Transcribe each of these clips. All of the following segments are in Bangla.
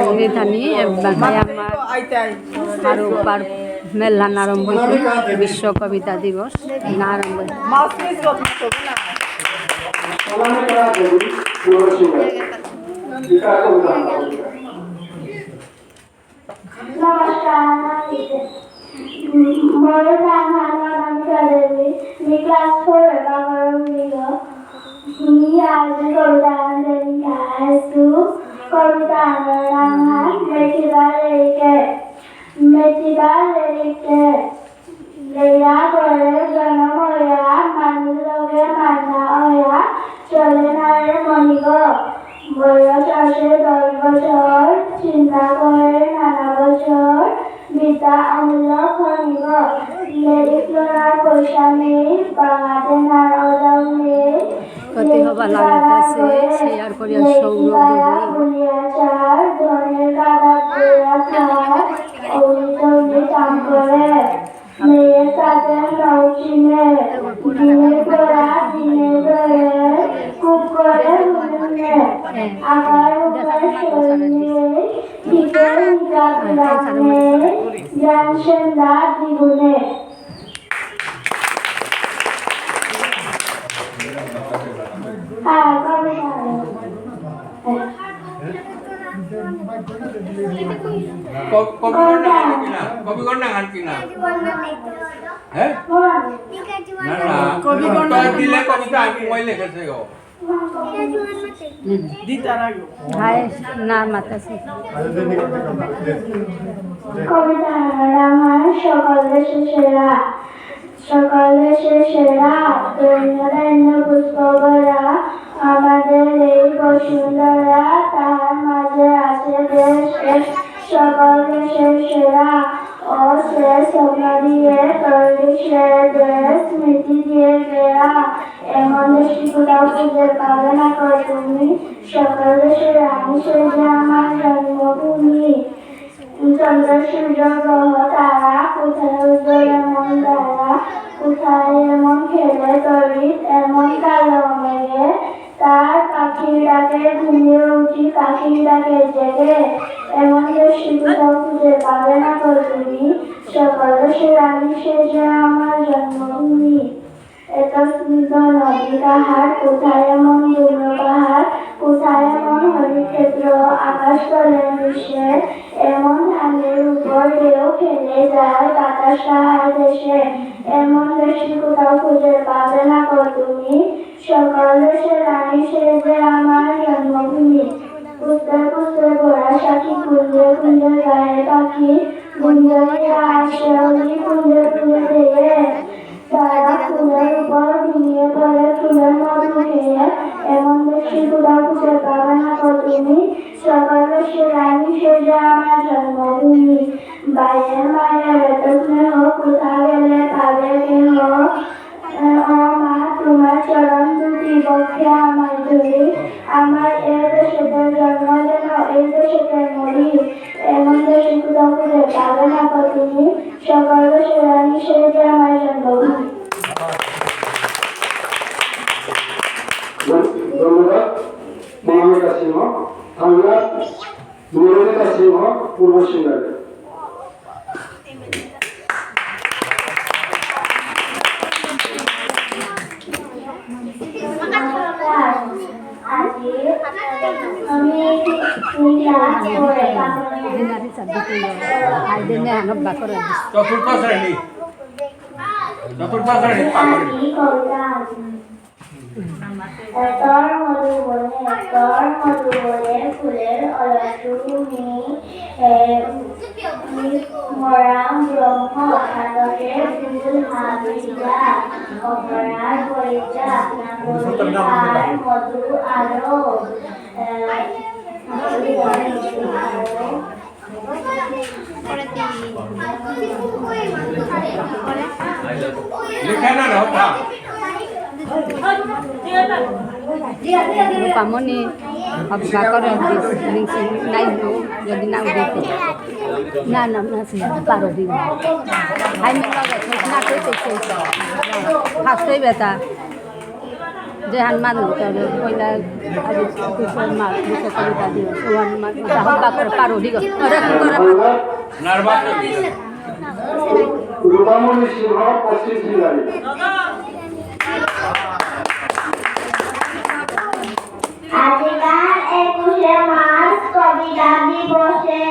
রাজনীতি আমার আরো মেলহান আরম্ভ বিশ্ব কবিতা দিবস না আরম্ভ বয়স আসে 10 বছর, চিন্তা করে নানা বছর, বিদ্যা অমূল্য খনিগ, লেডিক্লোরার পয়সা নেই, বাঙাতে নার অজাও নেই, কতি হবা লাগতাছে শেয়ার করিয়া সৌরভ বলিয়াচার, ধনের গাদা খায়, অমৃত কাম করে, মেয়ের কাছে নৌ চিনে, দিনের পড়া দিনে ধরে, খুব করে হুনে, আকার উপর শরীরে, দিকে নিকানে, জানছেন রাত দ্বিগুণে। কবিগণনা গান কিনা হ্যাঁ না না কবিগণনা দিলে কবিতা আমি মই লিখেছে গো হায় না মাতাছে কবিতা আমার সকল দেশের সেরা, সকল দেশের সেরা, দৈন্য দৈন্য পুষ্পভরা, আমাদের এই বসুন্ধরা, তার মাঝে আছে দেশ এক, সকল দেশের সেরা, ও সে স্বপ্ন দিয়ে তৈরি সে দেশ, স্মৃতি দিয়ে গেরা, এমন দেশটি কোথাও খুঁজে পাবে না কর তুমি, সকল দেশের রানী সে যে আমার জন্মভূমি, চন্দ্র সূর্য গ্রহ তারা, কোথায় উজ্জ্বল এমন তারা, কোথায় এমন খেলে তরিত এমন কালো মেঘে, তার পাখির ডাকে ঘুমিয়ে উঠি পাখির ডাকে জেগে, এমন দেশটি কোথাও খুঁজে পাবে না কর তুমি, সকল দেশের রানী সে যে আমার জন্মভূমি, এত স্নিগ্ধ নদী কাহার, কোথায় এমন দুর্গ পাহাড়, কোথায় এমন হরিক্ষেত্র, আকাশ তলে মিশে, এমন ধানের উপর ঢেউ খেলে যায় বাতাস কাহার দেশে, এমন দেশটি কোথাও খুঁজে পাবে না কর তুমি, সকল দেশের রানী সে যে আমার জন্মভূমি, পুষতে পুষতে ভরা সাথী, কুঞ্জে কুঞ্জে গায়ে পাখি, গুঞ্জরিয়া আসে অলি কুঞ্জে কুঞ্জে দিয়ে, তারা ফুলের উপর ঘুমিয়ে পড়ে ফুলের মধু খেয়ে, এমন দেশটি কোথাও খুঁজে পাবে না কর তুমি, সকল দেশের রানী সে যে আমার জন্মভূমি, বাইরের মায়ের এত স্নেহ কোথা গেলে পাবে কেহ, ও মা তোমার চরণ দুটি বক্ষে আমায় ধরি, আমার এ দেশেতে জন্ম যেন এই দেশেতে মরি, এমন দেশে কোথাও খুঁজে পাবে না কর তুমি, সকল দেশের রানী সে যে আমার জন্মভূমি। ধন্যবাদ মহামেকা সিংহ, আমরা নিবেদিতা সিংহ, পূর্ব সিঙ্গারে। চতুর্থ শ্রেণী তর মধু বনে ফুলের অলসুমি, মরাম ব্রহ্ম সাধকে ফুল হাবিজা, অপরার পরিচা মধু আলো, লেখা না রথা পামনি অবগা করে নাই যদি না উঠে না না না পারো দিন হাই মেলা না করতে ফার্স্টই বেতা যে হানুমান পয়লা কুশল মাল দুশো কবিতা দিও হনুমান হব্বা করে পারো ঠিক আছে নার্ভাস রূপামণি সিংহ পশ্চিম সিঙ্গারি আজিকার 21শে মার্চ কবিতা দিবসে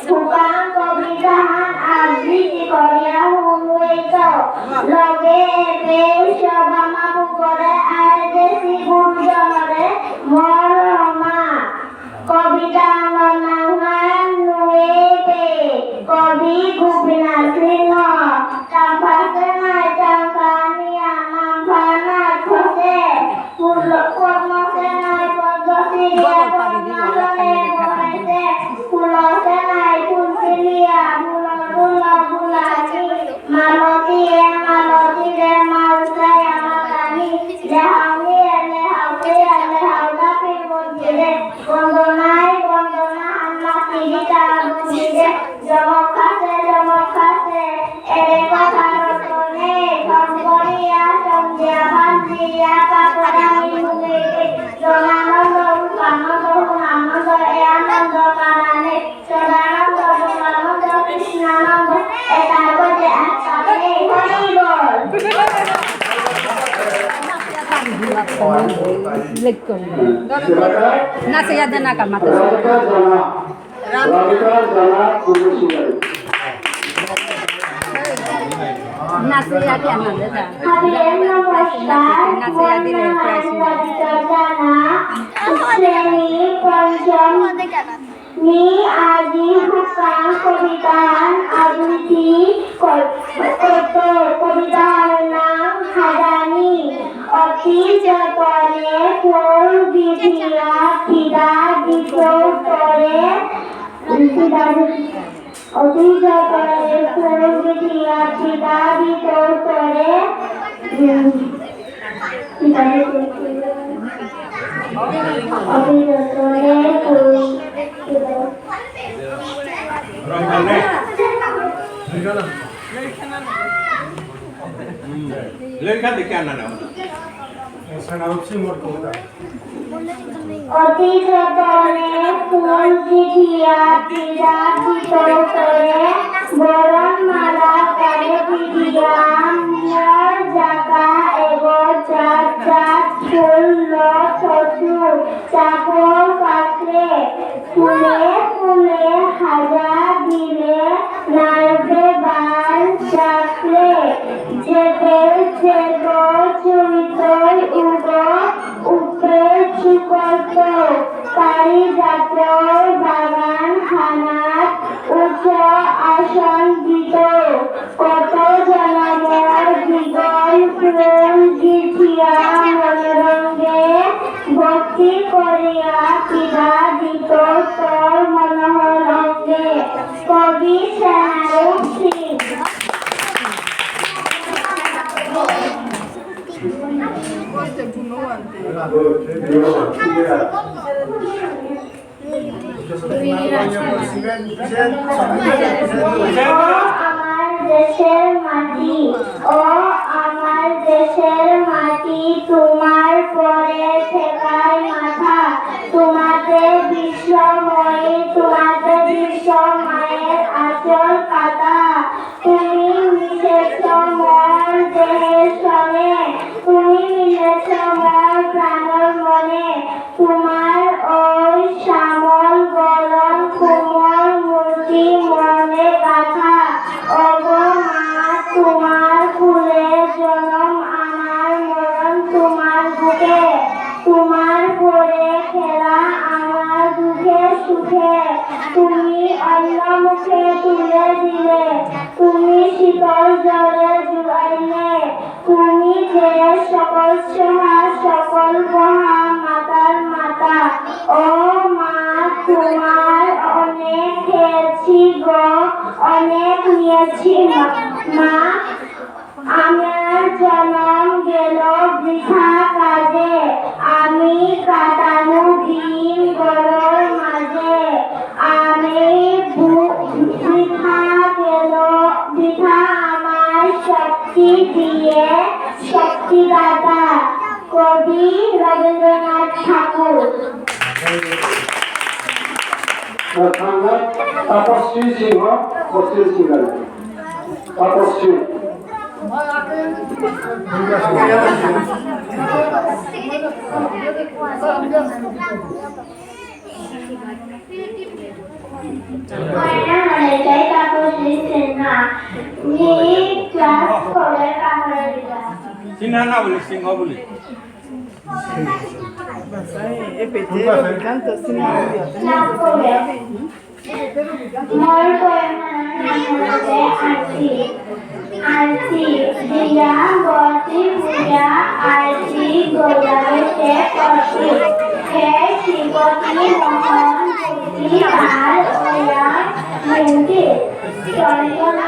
ফুকান কবিতাহান আবৃত্তি করিয়া শুনুইছ লগে এবে সবামা পুকরে আর দেশি গুরুজনরে মরমা কবিতা ননাঙ্গান নুয়েবে কবি গোপীনাথ সিংহ তাম্পাসে নাই চাঙ্কানিয়া নাম্পানা খসে কর্মসে নাই পদ্মসিরিয়া কর্মসে বনাইছে ফুলসে নাই ফুলসিলিয়া বুলানি মালতী রে মালসাই আমাকানি লেহাউনি লেহাউদা পিরমন্দিরে বন্দনা হান্না তিরিতা বন্দিরে জমক খাসে এরে কথা রতনে ধর্মরিয়া সন্ধ্যা ভান্দিয়া কাপড়া মিলুনে জনানন্দ আনন্দ এ আনন্দ মানানে সদানন্দ আনন্দ কৃষ্ণানন্দ এটার বজে আসামে হরি বল লেখ করে না সে ইয়াদ না কা মাতা রাধিকা জানা পূর্ব সিঙ্গারি না সে ইয়াদ না দাদা হাবিয়ের নমস্কার না সে ইয়াদ দিলে প্রাইস শ্রেণী পঞ্চম মি আজি হুকাম কবিতান আবৃত্তি কবিতার নাম খাদানি অতি যতনে ফুল বিধিয়া ফিদা বিতরে অতি যতনে ফুল বিধিয়া ফিদা বিতরে অভিযতনে ফুল লেখা দেখে আনা না অতি যতনে ফুল বিধিয়া ফিদা বিতরে বরণ মালা করে বিধিয়া মোর জাকা এগো চার ফুল শ্বশুর চাকর পাত্রে ফুলে হাজার দিলে নাইবে বাল চাকলে যেতে চুরিতই উপরে চুকত পারি জাতর বাগান হানাত উচ্চ আসন দিত কত জনমর বিগল ফুল গিঠিয়া মনোরঙ্গে ভক্তি করিয়া পিদা দিত তোর মনোহরঙ্গে কবি শাহরুখ সিং আমার দেশের মাটি ও আমার দেশের মাটি তোমার পরে ঠেকায় মাথা তোমাদের বিশ্বমায়ের আচল কাটা তুমি মিশেছ মন দেহের সঙ্গে তুমি মিশেছ মন প্রাণের মনে তোমার ওই শ্যামল গরম কোমল মূর্তি মনে গাথা ওগো মা তোমার ফুলে জনম আমার মরণ তোমার বুকে তোমার পরে খেলা আমার দুঃখে সুখে তুমি অন্য মুখে তুলে দিলে তুমি শীতল জলে জুড়াইলে তুমি যে সকল সোহা সকল বহা মাতার মাতা ও মা তোমার অনেক খেয়েছি গো অনেক নিয়েছি মা আমার জনম গেল বৃথা কাজে আমি কাটানো দিন গরর মাঝে আমি বৃথা আমার শক্তি দিয়ে শক্তিদাতা কবি রবীন্দ্রনাথ ঠাকুর। খান্না তপস্বী সিংহ 25 সিঙ্গারি। তপস্বী ময়না হালেজাই তপস্বী সিনহা। ক্লাস 4 এর কাকারিকা। সিনহা না বলি সিংহ বলি ক্লাস 4 মোর কয়মানাতে আছি আছি দিয়া বতি পূজা আছি গোলাতে পড়ছি হে শিবতী মোহন বুদ্ধি আর ওয়া মন্দি চন্দন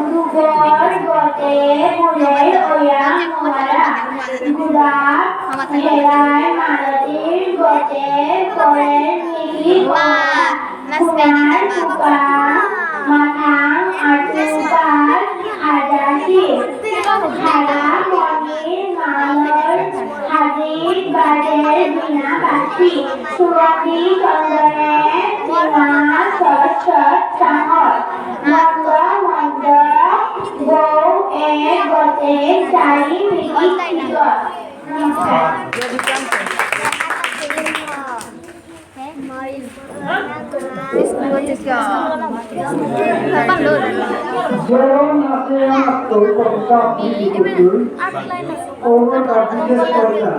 দুগর গতে ফুলে ওয়া মোরা গুড়া হেরায় মালতীর গতে করে নিহি কুমার কুকা মাথাং আটুপার হাজাসি হারা মনির মালর হাজির বাজের বিনাবাসী সুরাতি চন্দনে বিনা সৎ সাহর মন্দ মন্দ বৌ এ গতে চারি মিহি কিগর। যেমন আছে আত্ম কবিতা বিদ্যুৎ ওভার কাটিয়ে পড়া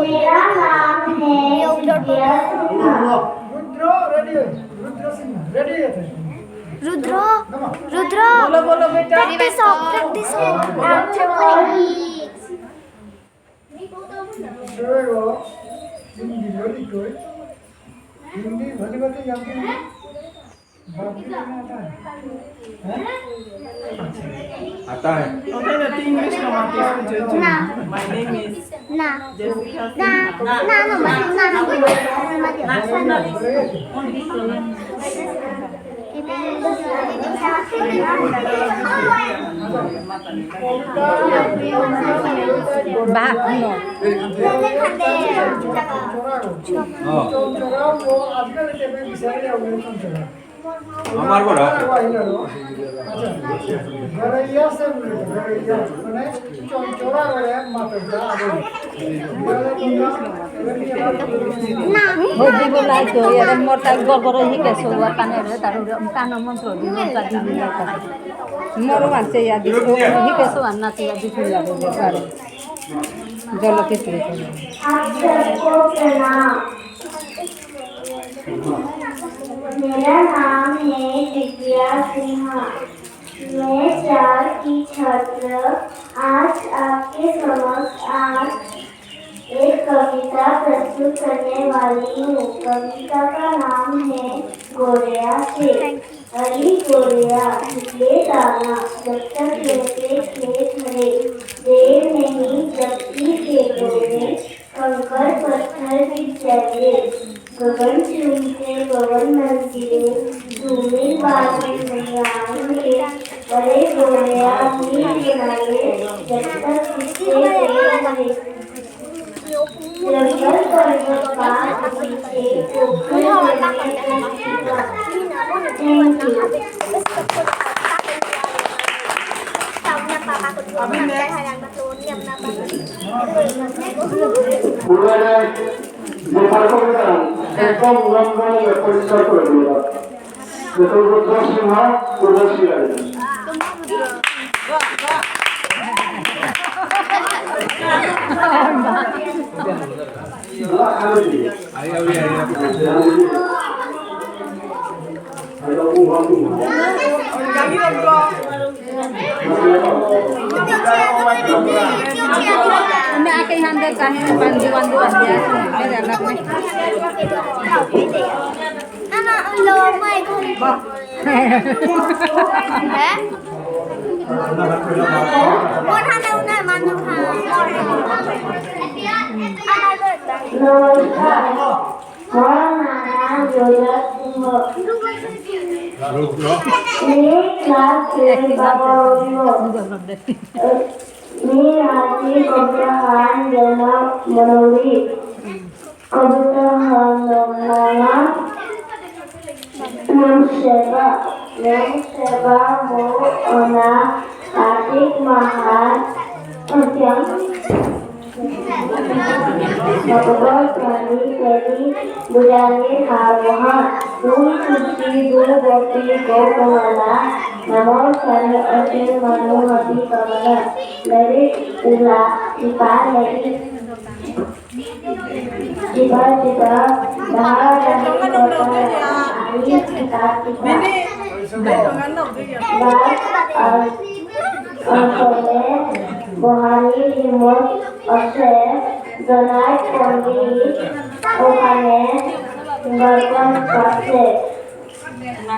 मेरा नाम है रुद्र रुद्र बोलो बोलो बेटा प्रैक्टिस हिंदी भली बातें जानते हैं बाकी नहीं आता है आता है ना My name is ना Jessica ना Sinha. ना चौचरा वो आजकल के में बिसारे हुए चौचरा আমার বড় আছে गरैया से गरैया माने चौचरा वाले मात्र जा आगे ভোজি বলাইছো ইয়াৰে মোৰ তাক গড় শিকাইছো কাণেৰে তাৰ কাণৰ মন্ত্ৰ দি মন্ত্ৰ দি মোৰো মানছে ইয়াত দিছো শিকাইছো আৰু নাচি ইয়াত দিছো আৰু পাৰে জলকে आपको प्रणाम। मेरा नाम है दिव्या सिन्हा। मैं 4 की छात्र आज आपके समक्ष आज एक कविता प्रस्तुत करने वाली हूँ। कविता का नाम है गोरिया से। अरे गोरिया ये दाना जब तक लेते खेत हरे देर नहीं जब की खेतों में कंकर पत्थर बिछ जाएंगे गगन चूमते पवन मंदिरे धूमिल बादल नहीं आएंगे। अरे गोरिया नील किनारे जब तक किसके पेड़ हरे जंगल पर्वत पास पीछे पोखर थैंक यू। পুনরায় যে পাঠকরা একদম রমজানে পরিষ্কার করে দিল দেখো রুদ্র সিংহ প্রদর্শিকারী ahí había আমি kay handa kan pandiwan-diwan dia. Ada anak ni. Anak lo mai kong. Eh? Con hai đâu này mà nó hà. Ini hati keberkahan dalam menulis keberkahan dalam Memseba mu ona atik mahat Ujian Bapak kali budani haruha Dui suci dulu boti go kemana Namun kali asil manu hati kemana Dari ulah ipar dari Cita-cita bahar dari kota Air kita Bohani limut ose Donai kondi Ohane Tinggalkan kase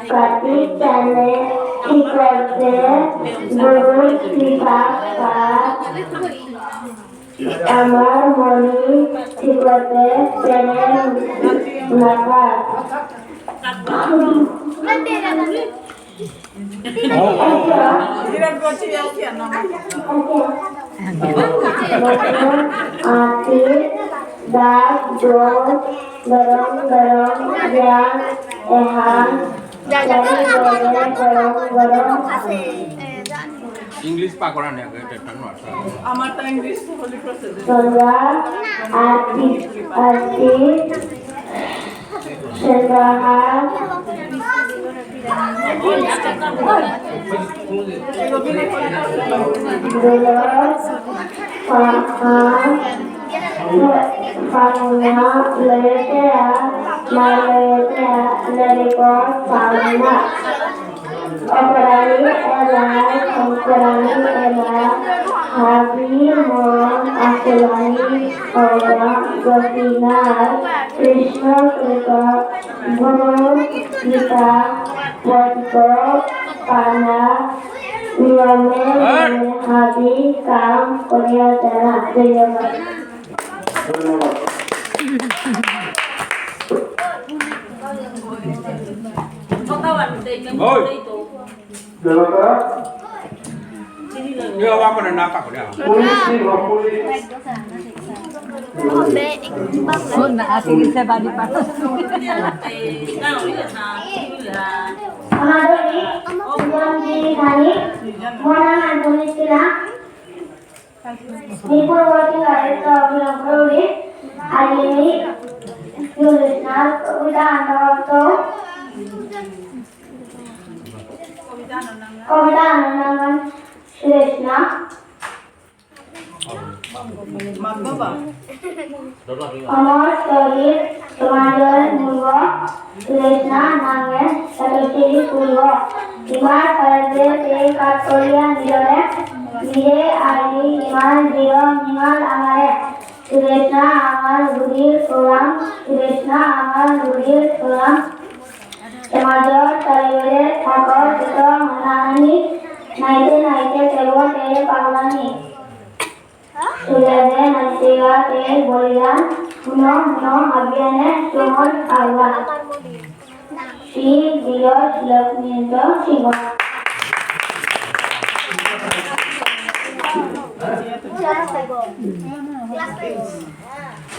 Kati chane Kikose Guru Sipaka Amar moni Kikose Chane Naka Atir dak dos garam yang ehan dari garam English pa koran ya ke tan wa আমার তো ইংলিশ হলি process Sondra arti Sendrahan Dolor Paham Fahuna Letea Maletea Lerikon Fahuna Operani Elai Operani Elai Habi Mon Akulani Orang Gopinar Krishna Krika Guru Gita Wadko Pana Niyame Habi Kam Korea Jana Terima Oi. Delata Dia apa nak nampak dia? Polisi Polisi Oh, na asing sa bali pa. Amadori, Umam Diri Mona Antoni Sila, Nipur Wati Garita Abhilamproli, Alini, Yulisna, Kavita Andavarto, Kavita Anandavan, Shrishna, মাগবাবা Amor Sohir, Tomajar Murgo, Shrishna Nangen, Satotiri Purgo, Imar Parade Te Katoria Nidore, Nide Ali Iman Diro Nimal Amare, Shrishna Amal Budir Koram, Shrishna Amal Budir Koram, Tomajar Tarivere Thakor Tito Manani, Naite Tevo Te Pavlani, Sudane Nasiga Te Bolidan, Huno Abhyane Sumon Alva, Shri Dios Lakshminto Shiva.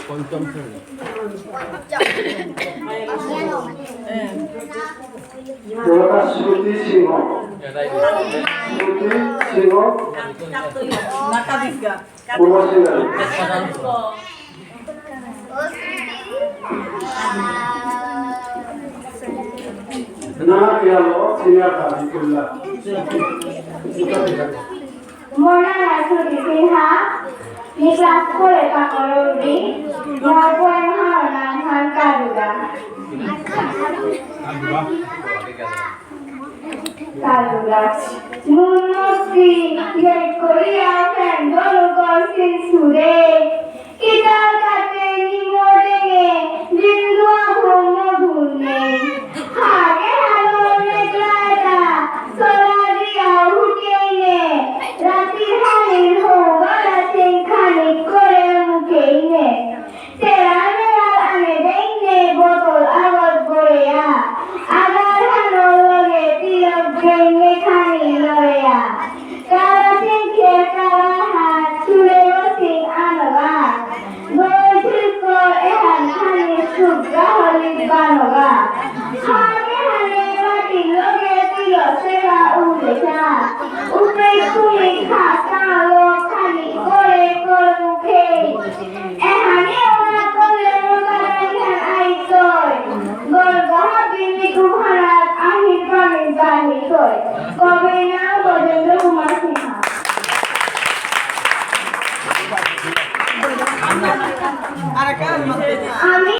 Kontom tu. Delata Shruti Singo Shruti Singo নাকা দিসগা Purvasingari Na yalo Siniata Nikullah Mona Nasuti Sinha, Niklas Kole Kakorudi, Morpoen Hawanan Hankaruga. Karuga. Munoski, Yai Korea, Fendolo Gorsin Sure. ট্রেনে খানি লয়া কারা সিংহে কারা হাত চুলে সিং আনবা বৈঠিল কর এহান খানি সুগ্রা হলি বানবা হানে হানে মাটি লগে দিল সেরা উলেখা উপরে খুলি খা কালো খানি করে কর মুখে এহানে ওরা করলে মোকারানি আই তোয় গর্গহা বিনি কুহারাত আহি প্রাণী গাহি তোয় কবে না গজেন্দ্র কুমার সিনহা আর কার মধ্যে আমি